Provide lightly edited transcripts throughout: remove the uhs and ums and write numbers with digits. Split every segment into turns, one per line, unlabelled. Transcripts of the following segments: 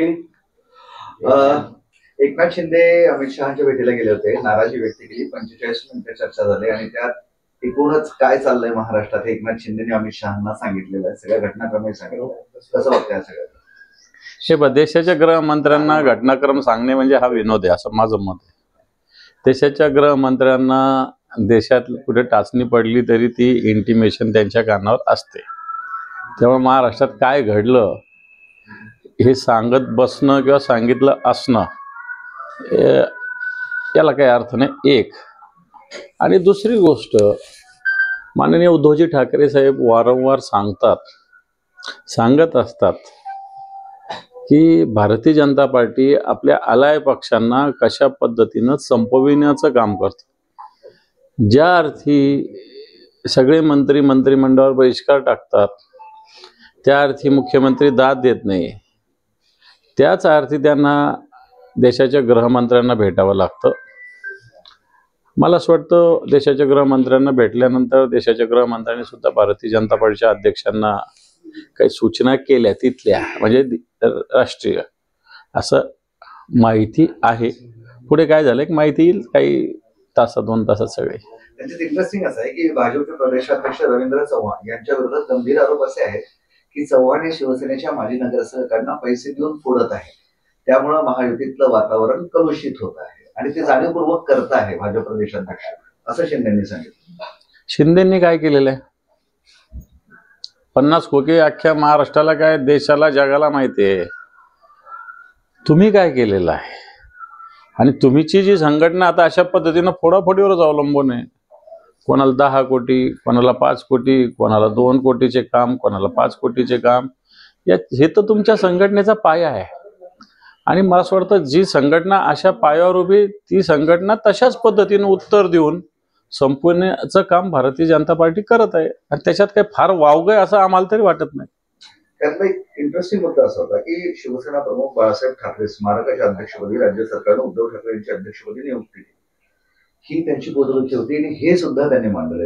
Morning. Eknath Shinde Amit शहाच्या भेटीला गेले होते, नाराजी व्यक्त केली. 45 मिनिटं चर्चा झाली आणि त्यात एकूणच काय चाललंय महाराष्ट्रात हे एकनाथ शिंदेने अमित शहांना सांगितलेलं आहे. सगळ्या घटनाक्रम सांगितलं. कसं वाटतंय सगळं?
हे देशाच्या गृहमंत्र्यांना घटनाक्रम सांगणे म्हणजे हा विनोद आहे असं माझं मत आहे. देशाच्या गृहमंत्र्यांना देशात कुठे टाचणी पडली तरी ती इंटिमेशन त्यांच्या कानावर असते. त्यामुळे महाराष्ट्रात काय घडलं हे सांगत बसणं किंवा सांगितलं असणं याला काही अर्थ नाही. एक आणि दुसरी गोष्ट, माननीय उद्धवजी ठाकरे साहेब वारंवार सांगत असतात की भारतीय जनता पार्टी आपल्या अलाय पक्षांना कशा पद्धतीनं संपविण्याचं काम करते. ज्या अर्थी सगळे मंत्रिमंडळावर बहिष्कार टाकतात, त्या अर्थी मुख्यमंत्री दाद देत नाही, त्याच अर्थी त्यांना देशाच्या गृहमंत्र्यांना भेटावं लागतं. मला असं वाटतं देशाच्या गृहमंत्र्यांना भेटल्यानंतर देशाच्या गृहमंत्र्यांनी सुद्धा भारतीय जनता पार्टीच्या अध्यक्षांना काही सूचना केल्या, तिथल्या म्हणजे राष्ट्रीय, असं माहिती आहे. पुढे काय झालं एक माहिती येईल काही तासात 2 तासात सगळे.
त्याच्यात इंटरेस्टिंग असं आहे की भाजपचे प्रदेशाध्यक्ष रवींद्र चव्हाण यांच्या विरोधात गंभीर आरोप असे आहेत की चव्हाण हे शिवसेनेच्या माजी नगरसेवकांना पैसे देऊन फोडत आहे, त्यामुळे महायुतीतलं वातावरण कलुषित होत आहे आणि ते जाणीवपूर्वक करत आहे भाजप प्रदेशाध्यक्ष, असं शिंदेंनी सांगितलं.
शिंदेंनी काय केलेलं आहे? 50 खोके अख्ख्या महाराष्ट्राला, काय देशाला, जगाला माहिती आहे. तुम्ही काय केलेलं आहे? आणि तुम्हीची जी संघटना आता अशा पद्धतीनं फोडाफोडीवरच अवलंबून आहे. कोणाला 10 कोटी, कोणाला 5 कोटी, कोणाला 2 कोटीचे काम, कोणाला 5 कोटीचे काम, हे तर तुमच्या संघटनेचा पाया आहे. आणि मला असं वाटतं जी संघटना अशा पायावर उभी, ती संघटना तशाच पद्धतीनं उत्तर देऊन संपवण्याचं काम भारतीय जनता पार्टी करत आहे. आणि त्याच्यात काही फार वावगं असं आम्हाला तरी वाटत नाही.
त्यातला एक इंटरेस्टिंग मुद्दा असा होता की शिवसेना प्रमुख बाळासाहेब ठाकरे स्मारकाच्या अध्यक्षपदी राज्य सरकारनं उद्धव ठाकरे यांची अध्यक्षपदी नियुक्ती केली, ही त्यांची पोचवृत्ती होती आणि हे सुद्धा त्यांनी मांडले.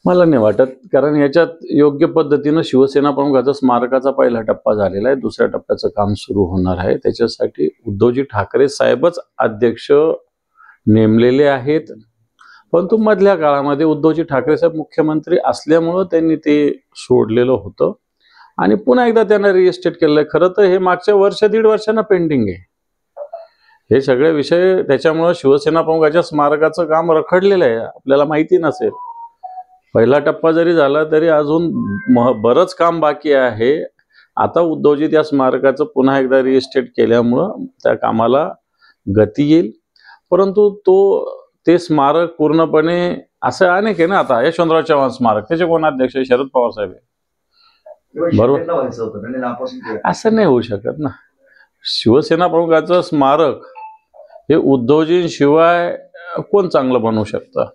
मला नाही वाटत, कारण याच्यात योग्य पद्धतीनं शिवसेना प्रमुखाचा स्मारकाचा पहिला टप्पा झालेला आहे. दुसऱ्या टप्प्याचं काम सुरू होणार आहे. त्याच्यासाठी उद्धवजी ठाकरे साहेबच अध्यक्ष नेमलेले आहेत. परंतु मधल्या काळामध्ये उद्धवजी ठाकरे साहेब मुख्यमंत्री असल्यामुळं त्यांनी ते सोडलेलं होतं आणि पुन्हा एकदा त्यांना रिएस्टेट केलेलं आहे. खरं तर हे मागच्या 1-1.5 वर्षांना पेंडिंग आहे हे सगळे विषय. त्याच्यामुळं शिवसेना प्रमुखाच्या स्मारकाचं काम रखडलेलं आहे. आपल्याला माहिती नसेल, पहिला टप्पा जरी झाला तरी अजून बरंच काम बाकी आहे. आता उद्धवजी त्या स्मारकाचं पुन्हा एकदा रिएस्टेट केल्यामुळं त्या कामाला गती येईल. परंतु ते स्मारक पूर्णपणे असं अनेक आहे ना. आता यशवंतराव चव्हाण स्मारक, त्याचे कोण अध्यक्ष? शरद पवार साहेब आहे, बरोबर. असं नाही होऊ शकत ना. शिवसेना प्रमुखाचं स्मारक हे उद्धवजींशिवाय कोण चांगलं बनवू शकतं?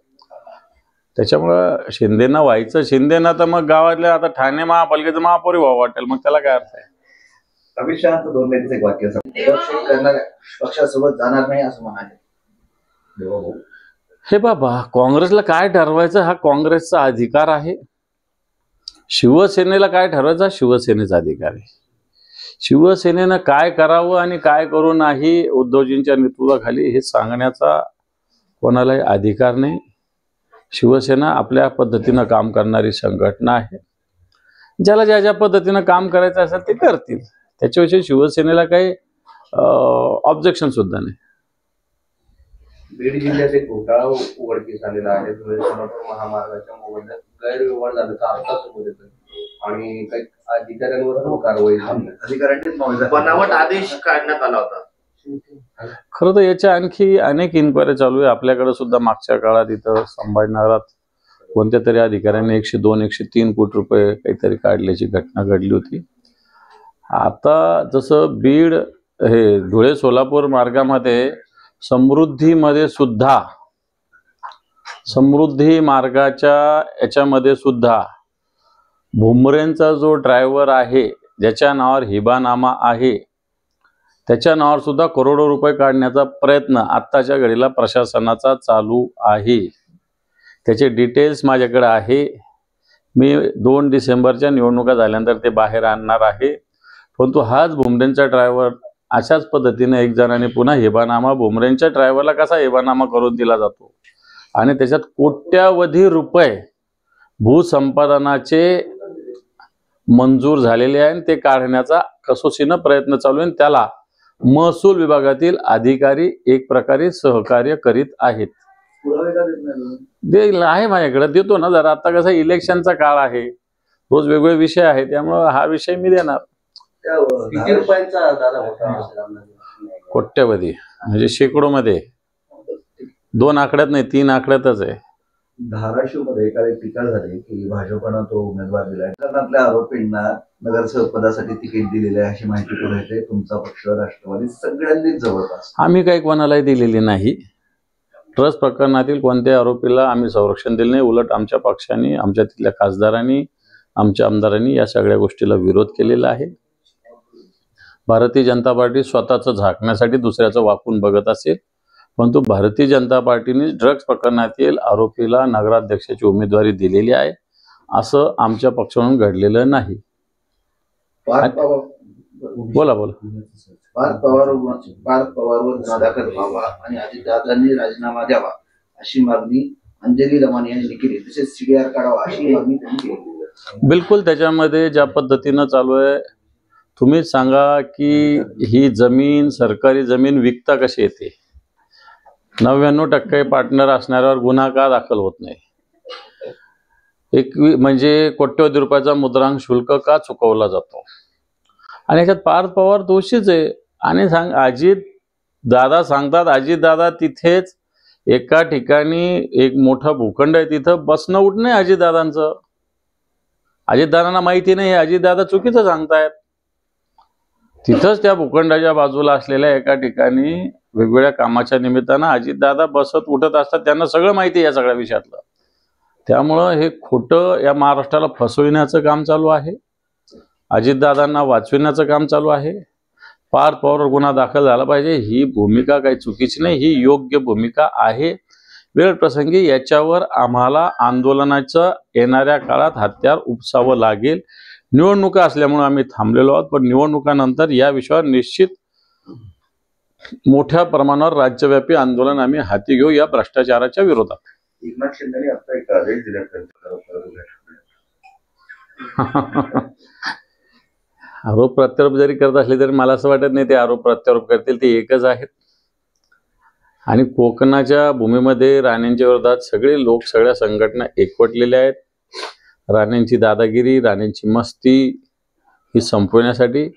त्याच्यामुळं शिंदेना व्हायचं. शिंदेना तर मग गावातल्या आता ठाणे महापालिकेचं महापौर व्हावं वाटेल, मग त्याला काय अर्थ आहे?
अमित शहाचं 2 लाईनचं एक वाक्य करणाऱ्या पक्षासोबत जाणार नाही असं म्हणाले.
हे बाबा, काँग्रेसला काय ठरवायचं हा काँग्रेसचा अधिकार आहे. शिवसेनेला काय ठरवायचा शिवसेनेचा अधिकार आहे. शिवसेनेनं काय करावं आणि काय करू नाही उद्धवजींच्या नेतृत्वाखाली हे सांगण्याचा कोणालाही अधिकार नाही. शिवसेना आपल्या पद्धतीनं काम करणारी संघटना आहे. ज्याला ज्या पद्धतीनं काम करायचं असेल ते करतील. त्याच्याविषयी शिवसेनेला काही ऑब्जेक्शन सुद्धा नाही.
बीड जिल्ह्यात एक घोटाळा उघडकीस आलेला आहे. धुळे सोलापूर महामार्गाच्या मोबदल्यात गैरव्यवहार झाल्याचा अर्थ समोर येतोय आणि काही अधिकाऱ्यांवर कारवाई झाली. अधिकाऱ्यांनी बनावट आदेश काढण्यात आला होता.
खरं तर याच्या आणखी अनेक इन्क्वायरी चालू आहे. आपल्याकडे सुद्धा मागच्या काळात इथं संभाजीनगरात कोणत्या तरी अधिकाऱ्यांनी 102-103 कोटी रुपये काहीतरी काढल्याची घटना घडली होती. आता जसं बीड हे धुळे सोलापूर मार्गामध्ये समृद्धी मार्गाच्या याच्यामध्ये सुद्धा भुमरेंचा जो ड्रायव्हर आहे, ज्याच्या नावावर हिबानामा आहे, त्याच्या नावावर सुद्धा करोडो रुपये काढण्याचा प्रयत्न आत्ताच्या घडीला प्रशासनाचा चालू आहे. त्याचे डिटेल्स माझ्याकडे आहे. मी 2 डिसेंबरच्या निवडणुका झाल्यानंतर ते बाहेर आणणार आहे. परंतु हाच भुमरेंचा ड्रायव्हर अशाच पद्धतीने एक जणाने पुन्हा हेबानामा भुमरेंच्या ड्रायव्हरला कसा हेबानामा करून दिला जातो आणि त्याच्यात कोट्यावधी रुपये भूसंपादनाचे मंजूर झालेले आहे आणि ते काढण्याचा कसोशीनं प्रयत्न चालू आहे. त्याला महसूल विभागातील अधिकारी एक प्रकारे सहकार्य करीत आहेत.
पुरावे का देत नाही?
देईल आहे माझ्याकडे, देतो ना. जरा आता कसं इलेक्शनचा काळ आहे, रोज वेगवेगळे विषय आहे, त्यामुळे हा विषय मी देणार.
किती रुपयांचा दादा होता?
कोट्यवधी म्हणजे शेकडो मध्ये, 2 आकड्यात नाही 3 आकड्यातच आहे.
धाराशिव मध्ये एका टीका झाली की भाजपनं तो उमेदवार दिलाय, कर्नाटकल्या आरोपींना नगरसेवक पदासाठी तिकीट दिलेले आहे अशी माहिती पुढे येते. तुमचा पक्ष राष्ट्रवादी सगळ्यांनीच जवळपास.
आम्ही काही कोणालाही दिलेली नाही. ट्रस्ट प्रकरणातील कोणत्याही आरोपीला आम्ही संरक्षण दिले नाही. उलट आमच्या पक्षाने, आमच्या तिथल्या खासदारांनी, आमच्या आमदारांनी या सगळ्या गोष्टीला विरोध केलेला आहे. भारतीय जनता पार्टी स्वतःचं झाकण्यासाठी दुसऱ्याचं वाकून बघत असेल, परंतु भारतीय जनता पार्टीने ड्रग्ज प्रकरणातील आरोपीला नगराध्यक्षाची उमेदवारी दिलेली आहे असं आमच्या पक्षाकडून घडलेलं नाही. बोला बोला.
पार्थ पवारवर गुन्हा दाखल व्हावा आणि अजितदादांनी राजीनामा द्यावा अशी मागणी अंजली लमानी यांनी केली. तसेच सीडीआर काढावा अशी मागणी त्यांनी केली.
बिलकुल. त्याच्यामध्ये ज्या पद्धतीनं चालू आहे, तुम्हीच सांगा की ही जमीन, सरकारी जमीन विकता कशी येते? 99% पार्टनर असणाऱ्यावर गुन्हा का दाखल होत नाही? म्हणजे कोट्यवधी रुपयाचा मुद्रांक शुल्क का चुकवला जातो? आणि याच्यात पार्थ पवार दोषीच आहे. आणि अजित दादा सांगतात, अजित दादा तिथेच एका ठिकाणी एक मोठा भूखंड आहे, तिथं बसणं उठणं आहे अजितदादांचं. अजितदादांना माहिती नाही, अजितदादा चुकीचं सांगतायत. तिथंच त्या भूखंडाच्या बाजूला असलेल्या एका ठिकाणी वेगवेगळ्या कामाच्या निमित्तानं अजितदादा बसत उठत असतात. त्यांना सगळं माहिती आहे या सगळ्या विषयातलं. त्यामुळं हे खोटं या महाराष्ट्राला फसविण्याचं काम चालू आहे, अजितदादांना वाचविण्याचं काम चालू आहे. पार्थ पवारवर गुन्हा दाखल झाला पाहिजे, ही भूमिका काही चुकीची नाही, ही योग्य भूमिका आहे. वेळ प्रसंगी याच्यावर आम्हाला आंदोलनाचं येणाऱ्या काळात हत्यार उपसावं लागेल. निवडणुका असल्यामुळे आम्ही थांबलेलो आहोत, पण निवडणुकानंतर या विषयावर निश्चित मोठ्या प्रमाणावर राज्यव्यापी आंदोलन आम्ही हाती घेऊ या भ्रष्टाचाराच्या विरोधात.
एकनाथ शिंदेने आता एक आदेश दिला
आरोप प्रत्यारोप जरी करत असले तरी मला असं वाटत नाही ते आरोप प्रत्यारोप करतील, ते एकच आहेत. आणि कोकणाच्या भूमीमध्ये राणेंच्या विरोधात सगळे लोक, सगळ्या संघटना एकवटलेल्या आहेत. राणेंची दादागिरी, राणेंची मस्ती ही संपवण्यासाठी.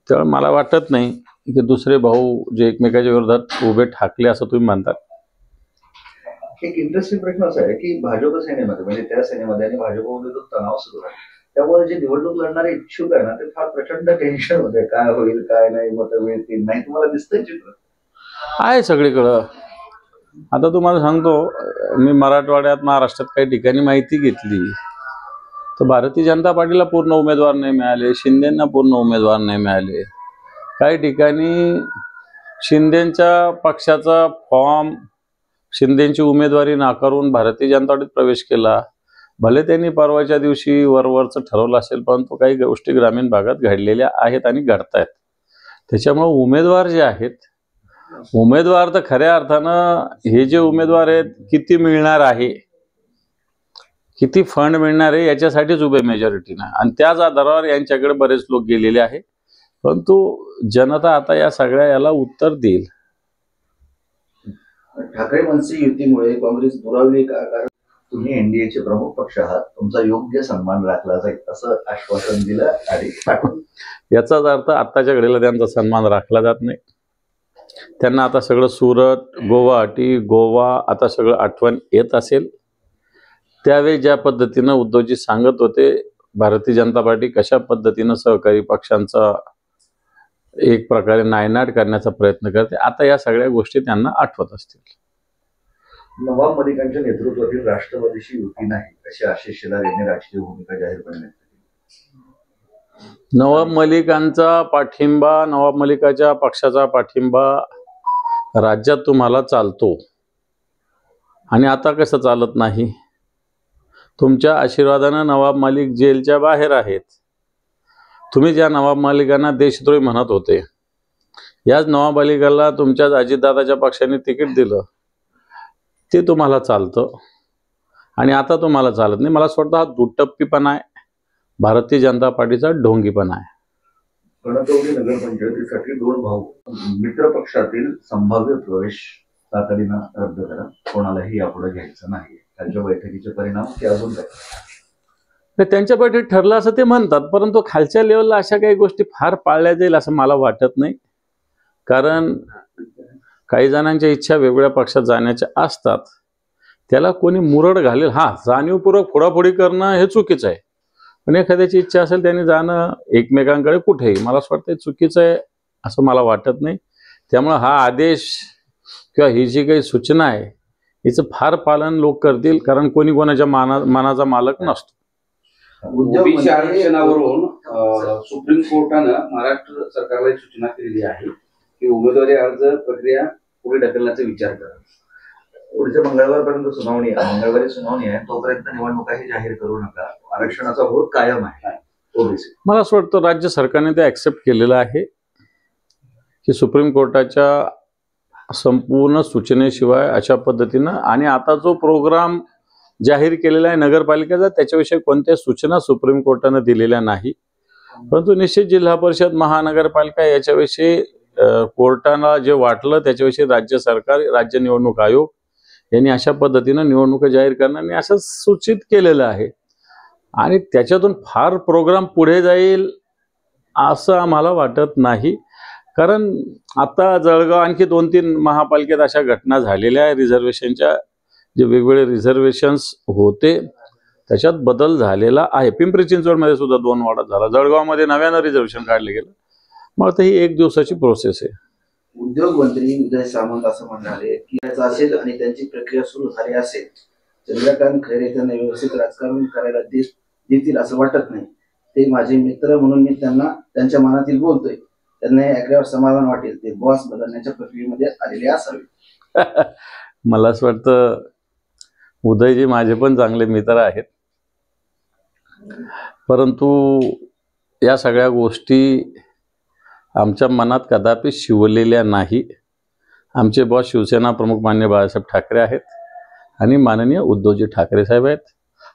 त्यामुळे मला वाटत नाही की दुसरे भाऊ जे एकमेकाच्या विरोधात उभे ठाकले असं तुम्ही म्हणतात.
एक इंटरेस्टिंग प्रश्न असा आहे की भाजप सेनेमध्ये, म्हणजे त्या सेनेमध्ये आणि भाजपमध्ये जो तणाव सुरू आहे, त्यामुळे जे निवडणूक लढणारे इच्छुक आहे ना, ते फार प्रचंड टेन्शन होते. काय होईल, काय नाही, मतं मिळतील नाही. तुम्हाला दिसतंय चित्र?
आहे सगळीकडं. आता तुम्हाला सांगतो, मी मराठवाड्यात, महाराष्ट्रात काही ठिकाणी माहिती घेतली तर भारतीय जनता पार्टीला पूर्ण उमेदवार नाही मिळाले, शिंदेंना पूर्ण उमेदवार नाही मिळाले. काही ठिकाणी शिंदेंच्या पक्षाचा फॉर्म, शिंदेंची उमेदवारी नाकारून भारतीय जनता पार्टीत प्रवेश केला. भले त्यांनी परवाच्या दिवशी वरवरचं ठरवलं असेल, परंतु काही गोष्टी ग्रामीण भागात घडलेल्या आहेत आणि घडतायत. त्याच्यामुळे उमेदवार जे आहेत, उमेदवार तर खऱ्या अर्थानं हे जे उमेदवार आहेत, किती मिळणार आहे, किती फंड मिळणार आहे याच्यासाठीच उभे मेजॉरिटीनं, आणि त्याच आधारावर यांच्याकडे बरेच लोक गेलेले आहे. परंतु जनता आता या सगळ्या याला उत्तर देईल.
ठाकरे मनसे युतीमुळे काँग्रेस दुरावली का? कारण तुम्ही एनडीएचे प्रमुख पक्ष आहात, तुमचा योग्य सन्मान राखला जाईल असं आश्वासन दिलं आणि
याचाच अर्थ आत्ताच्या घडीला त्यांचा सन्मान राखला जात नाही. त्यांना आता सगळं सुरत, गुवाहाटी, गोवा आता सगळं आठवण येत असेल. त्यावेळी ज्या पद्धतीनं उद्धवजी सांगत होते भारतीय जनता पार्टी कशा पद्धतीनं सहकारी पक्षांचा एक प्रकारे नायनाट करण्याचा प्रयत्न करते, आता या सगळ्या गोष्टी त्यांना आठवत असतील.
नवाब मलिकांच्या नेतृत्वातील राष्ट्रवादीशी युती नाही अशी आशिष शेलार यांनी राजकीय भूमिका जाहीरपणे व्यक्त केली.
नवाब मलिकांचा पाठिंबा, नवाब मलिकाच्या पक्षाचा पाठिंबा राज्यात तुम्हाला चालतो, आणि आता कसं चालत नाही? तुमच्या आशीर्वादानं नवाब मलिक जेलच्या बाहेर आहेत. तुम्ही ज्या नवाब मालिकांना देशद्रोही म्हणत होते, याच नवाब मालिकाला तुमच्याच अजितदादाच्या पक्षाने तिकीट दिलं, ते तुम्हाला चालतं आणि आता तुम्हाला चालत नाही. मला असं वाटतं हा दुटप्पीपणा आहे, भारतीय जनता पार्टीचा ढोंगीपणा आहे.
कणकवली नगरपंचायतीसाठी 2 भाऊ मित्र पक्षातील संभाव्य प्रवेश तातडीनं रद्द करा, कोणालाही यापुढे घ्यायचं नाही. त्यांच्या बैठकीचे परिणाम ते अजून काय
त्यांच्या बैठकीत ठरलं असं ते म्हणतात, परंतु खालच्या लेवलला अशा काही गोष्टी फार पाळल्या जाईल असं मला वाटत नाही. कारण काही जणांच्या इच्छा वेगवेगळ्या पक्षात जाण्याच्या असतात, त्याला कोणी मुरड घालेल. हा, जाणीवपूर्वक फोडाफोडी करणं हे चुकीचं आहे, पण एखाद्याची इच्छा असेल त्याने जाणं एकमेकांकडे कुठेही, मला असं वाटतं चुकीचं आहे असं मला वाटत नाही. त्यामुळे हा आदेश किंवा ही जी काही सूचना आहे हिचं फार पालन लोक करतील, कारण कोणी कोणाच्या मनाचा मालक नसतो.
ओबीसी आरक्षणावरून सुप्रीम कोर्टानं महाराष्ट्र सरकारला एक सूचना केलेली आहे की उमेदवारी अर्ज प्रक्रिया पुढे ढकलण्याचा विचार करा.
पुढच्या मंगळवारपर्यंत सुनावणी आहे, मंगळवारी सुनावणी आहे, तोपर्यंत निवडणुकाही जाहीर करू नका. आरक्षणाचा होड कायम आहे ओबीसी.
मला असं वाटतं राज्य सरकारने ते ऍक्सेप्ट केलेलं आहे की सुप्रीम कोर्टाच्या संपूर्ण सूचनेशिवाय अशा पद्धतीनं, आणि आता जो प्रोग्राम जाहीर केलेला आहे नगरपालिकेचा त्याच्याविषयी कोणत्याही सूचना सुप्रीम कोर्टाने दिलेल्या नाही. परंतु निश्चित जिल्हा परिषद महानगरपालिका याच्याविषयी कोर्टाला जे वाटलं त्याच्याविषयी राज्य सरकार, राज्य निवडणूक आयोग यांनी अशा पद्धतीनं निवडणुका जाहीर करण्याने असं सूचित केलेलं आहे, आणि त्याच्यातून फार प्रोग्राम पुढे जाईल असं आम्हाला वाटत नाही. कारण आता जळगाव आणखी 2-3 महापालिकेत अशा घटना झालेल्या आहे, रिझर्वेशनच्या जे वेगवेगळे रिझर्वेशन्स होते त्याच्यात बदल झालेला आहे. पिंपरी चिंचवडमध्ये सुद्धा 2 वाढत झाला, जळगावमध्ये नव्यानं रिझर्वेशन काढले गेलं. मग आता ही 1 दिवसाची प्रोसेस आहे.
उद्योग मंत्री उदय सामंत असं म्हणाले की याचं असेल आणि त्यांची प्रक्रिया सुरू झाली असेल, चंद्रकांत खैरे त्यांना व्यवस्थित राजकारण करायला देतील असं वाटत नाही. ते माझे मित्र म्हणून मी त्यांना त्यांच्या मनातील बोलतोय, त्यांना हे ऐकल्यावर समाधान वाटेल. ते बॉस बदलण्याच्या प्रक्रियेमध्ये आलेले असावे.
मला असं वाटतं उदयजी माझे पण चांगले मित्र आहेत, परंतु या सगळ्या गोष्टी आमच्या मनात कदापि शिवलेल्या नाही. आमचे बॉस शिवसेना प्रमुख माननीय बाळासाहेब ठाकरे आहेत आणि माननीय उद्धवजी ठाकरे साहेब आहेत.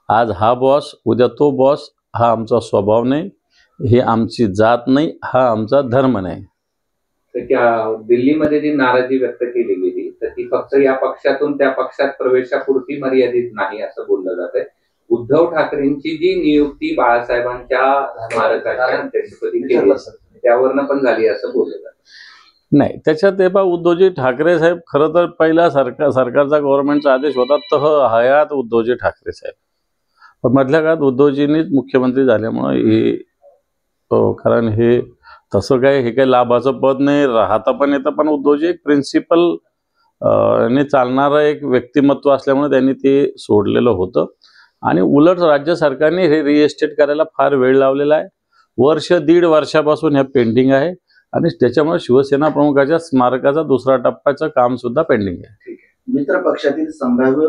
आज हा बॉस उद्या तो बॉस, हा आमचा स्वभाव नाही, ही आमची जात नाही, हा आमचा धर्म नाही.
दिल्लीमध्ये जी नाराजी व्यक्त केली गेली तर ती फक्त या पक्षातून त्या पक्षात प्रवेशापुरती मर्यादित नाही असं बोललं जात आहे. उद्धव ठाकरेंची जी नियुक्ती बाळासाहेबांच्या स्मारकाच्या अध्यक्षपदी केली त्यावरनं पण झाली असं बोललं जातं.
नाही, त्याच्यात हे पहा, उद्धवजी ठाकरे साहेब खरं तर पहिला सरकारचा गव्हर्नमेंटचा आदेश होता तह हयात उद्धवजी ठाकरे साहेब, पण मधल्या काळात उद्धवजींनीच मुख्यमंत्री झाल्यामुळे हे कारण हे तसं काय हे काही लाभाचं पद नाही, राहता पण येतं, पण उद्धवजी एक प्रिन्सिपल ने चालणारं एक व्यक्तिमत्व असल्यामुळे त्यांनी ते सोडलेलं होतं. आणि उलट राज्य सरकारने हे रिएस्टेट करायला फार वेळ लावलेला आहे. 1-1.5 वर्षापासून ह्या पेंडिंग आहे, आणि त्याच्यामुळे शिवसेना प्रमुखाच्या स्मारकाचा 2रा टप्प्याचं काम सुद्धा पेंडिंग आहे.
मित्र पक्षातील संभाव्य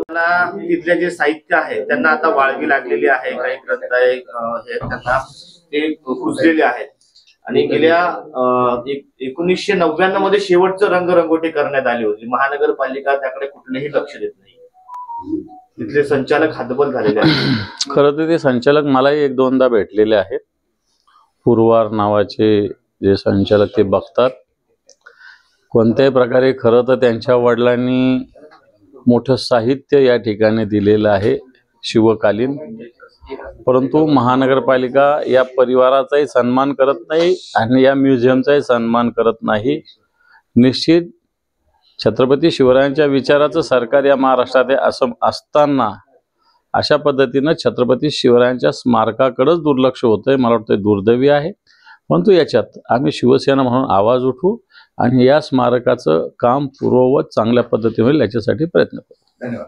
तिथले जे साहित्य आहे त्यांना आता वाळवी लागलेली आहे, काही ग्रंथ हे त्यांना ते कुजलेले आहेत, आणि गेल्या 1999 मध्ये शेवटचं रंगरंगोटी करण्यात आली होती. महानगरपालिका त्याकडे कुठलेही लक्ष देत नाही. तिथले संचालक हातबल झालेले आहेत.
खरं तर ते संचालक मलाही 1-2दा भेटलेले आहेत. पुरवार नावाचे जे संचालक ते बघतात. कोणत्याही प्रकारे खरं तर त्यांच्या वडिलांनी मोठं साहित्य या ठिकाणी दिलेलं आहे शिवकालीन, परंतु महानगरपालिका या परिवाराचाही सन्मान करत नाही आणि या म्युझियमचाही सन्मान करत नाही. निश्चित छत्रपती शिवरायांच्या विचाराचं सरकार या महाराष्ट्रात आहे असं असताना अशा पद्धतीनं छत्रपती शिवरायांच्या स्मारकाकडेच दुर्लक्ष होतंय. मला वाटतं दुर्दैवी आहे, परंतु याच्यात आम्ही शिवसेना म्हणून आवाज उठवू आणि या स्मारकाचं काम पूर्ववत चांगल्या पद्धतीने होईल याच्यासाठी प्रयत्न करू.
धन्यवाद.